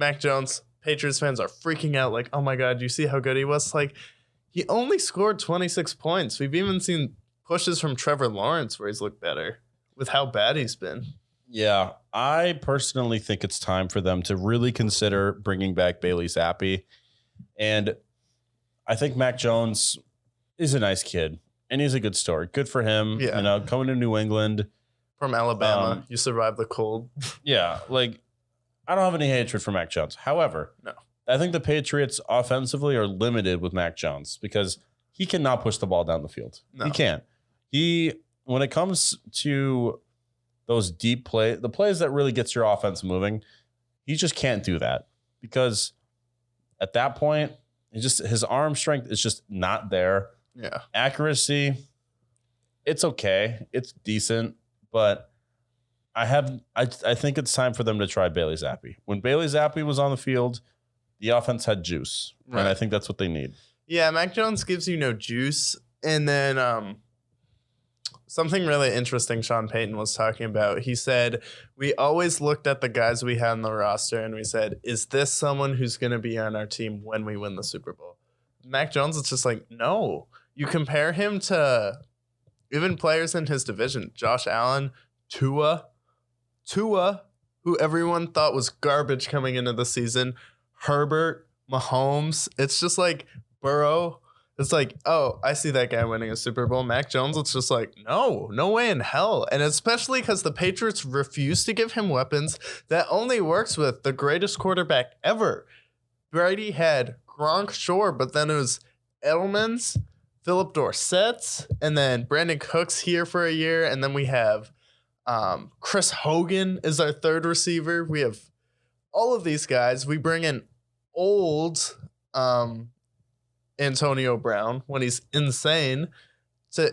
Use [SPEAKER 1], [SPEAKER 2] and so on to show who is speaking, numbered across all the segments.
[SPEAKER 1] Mac Jones, Patriots fans are freaking out like, oh my God, you see how good he was? Like, he only scored 26 points. We've even seen pushes from Trevor Lawrence where he's looked better with how bad he's been.
[SPEAKER 2] Yeah, I personally think it's time for them to really consider bringing back Bailey Zappes. And I think Mac Jones is a nice kid, and he's a good story. Good for him.
[SPEAKER 1] Yeah.
[SPEAKER 2] You know, coming to New England.
[SPEAKER 1] From Alabama, you survived the cold.
[SPEAKER 2] Yeah, like, I don't have any hatred for Mac Jones. However,
[SPEAKER 1] no.
[SPEAKER 2] I think the Patriots offensively are limited with Mac Jones because he cannot push the ball down the field. No. He can't. When it comes to those deep the plays that really gets your offense moving, he just can't do that because at that point, his arm strength is just not there.
[SPEAKER 1] Yeah.
[SPEAKER 2] Accuracy, it's okay. It's decent, but I think it's time for them to try Bailey Zappes. When Bailey Zappes was on the field, the offense had juice, right. And I think that's what they need.
[SPEAKER 1] Yeah, Mac Jones gives you no juice. And then something really interesting Sean Payton was talking about. He said, we always looked at the guys we had on the roster and we said, is this someone who's going to be on our team when we win the Super Bowl? Mac Jones, it's just like, no. You compare him to even players in his division, Josh Allen, Tua, who everyone thought was garbage coming into the season, Herbert, Mahomes. It's just like Burrow. It's like, oh, I see that guy winning a Super Bowl. Mac Jones, it's just like, no way in hell. And especially because the Patriots refuse to give him weapons. That only works with the greatest quarterback ever. Brady had Gronk, sure, but then it was Edelman's, Philip Dorsett's, and then Brandon Cooks here for a year. And then we have Chris Hogan is our third receiver. We have all of these guys. We bring in old Antonio Brown when he's insane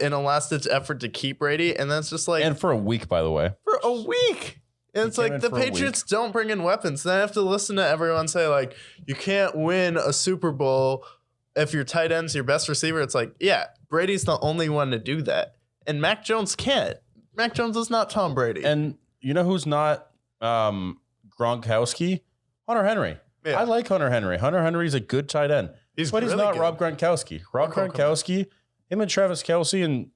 [SPEAKER 1] in a last-ditch effort to keep Brady. And that's just like...
[SPEAKER 2] And for a week, by the way.
[SPEAKER 1] For a week. And it's like the Patriots don't bring in weapons. Then I have to listen to everyone say, like, you can't win a Super Bowl if your tight end's your best receiver. It's like, yeah, Brady's the only one to do that. And Mac Jones can't. Mac Jones is not Tom Brady.
[SPEAKER 2] And you know who's not Gronkowski? Hunter Henry. Yeah. I like Hunter Henry. Hunter Henry's a good tight end. He's not good. Rob Gronkowski. Rob Gronkowski, him and Travis Kelce and,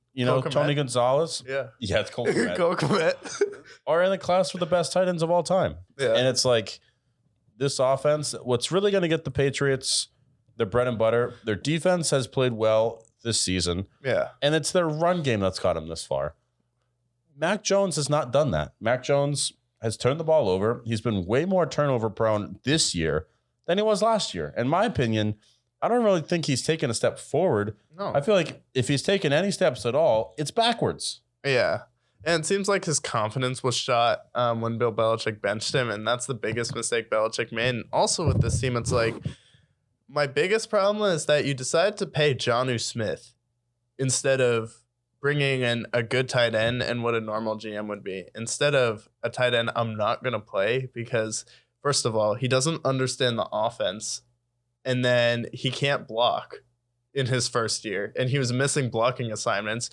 [SPEAKER 2] Tony Gonzalez.
[SPEAKER 1] Yeah.
[SPEAKER 2] Yeah, it's Cole Kmet.
[SPEAKER 1] Cole Kmet.
[SPEAKER 2] Are in the class for the best tight ends of all time. Yeah. And it's like this offense, what's really going to get the Patriots their bread and butter, their defense has played well this season.
[SPEAKER 1] Yeah.
[SPEAKER 2] And it's their run game that's got them this far. Mac Jones has not done that. Mac Jones has turned the ball over. He's been way more turnover prone this year than he was last year. In my opinion, I don't really think he's taken a step forward.
[SPEAKER 1] No.
[SPEAKER 2] I feel like if he's taken any steps at all, it's backwards.
[SPEAKER 1] Yeah. And it seems like his confidence was shot when Bill Belichick benched him, and that's the biggest mistake Belichick made. And also with this team, it's like, my biggest problem is that you decided to pay Jonnu Smith instead of bringing in a good tight end and what a normal GM would be. Instead of a tight end I'm not going to play because, first of all, he doesn't understand the offense, and then he can't block in his first year, and he was missing blocking assignments.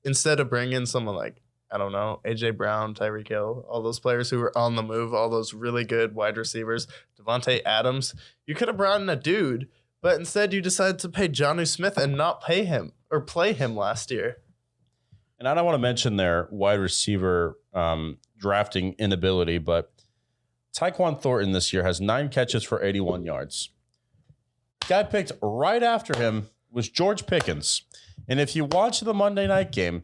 [SPEAKER 1] Instead of bringing in someone like, I don't know, A.J. Brown, Tyreek Hill, all those players who were on the move, all those really good wide receivers, Devontae Adams, you could have brought in a dude, but instead you decided to pay Jonnu Smith and not pay him or play him last year.
[SPEAKER 2] And I don't want to mention their wide receiver drafting inability, but Tyquan Thornton this year has 9 catches for 81 yards. Guy picked right after him was George Pickens. And if you watch the Monday night game,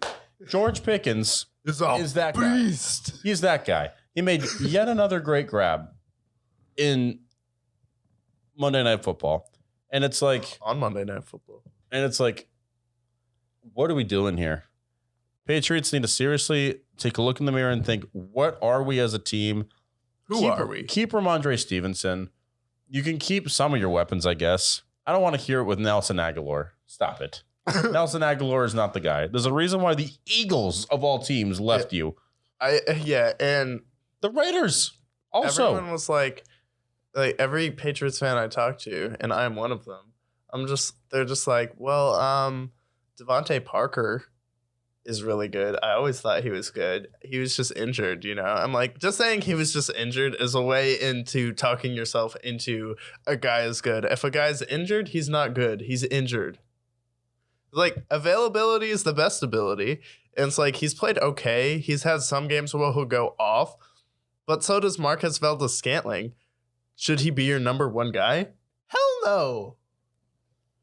[SPEAKER 2] George Pickens is that beast. Guy. He's that guy. He made yet another great grab in Monday Night Football. And it's like...
[SPEAKER 1] On Monday Night Football.
[SPEAKER 2] And it's like, what are we doing here? Patriots need to seriously take a look in the mirror and think, what are we as a team?
[SPEAKER 1] Who are we?
[SPEAKER 2] Keep Ramondre Stevenson. You can keep some of your weapons, I guess. I don't want to hear it with Nelson Aguilar. Stop it. Nelson Aguilar is not the guy. There's a reason why the Eagles of all teams left you.
[SPEAKER 1] And
[SPEAKER 2] the Raiders also.
[SPEAKER 1] Everyone was like every Patriots fan I talked to, and I'm one of them. They're just like, well, Devontae Parker is really good. I always thought he was good. He was just injured, you know? I'm like, just saying he was just injured is a way into talking yourself into a guy is good. If a guy's injured, he's not good. He's injured. Like, availability is the best ability. And it's like, he's played okay. He's had some games where he'll go off, but so does Marquez Valdez-Scantling. Should he be your number one guy? Hell no.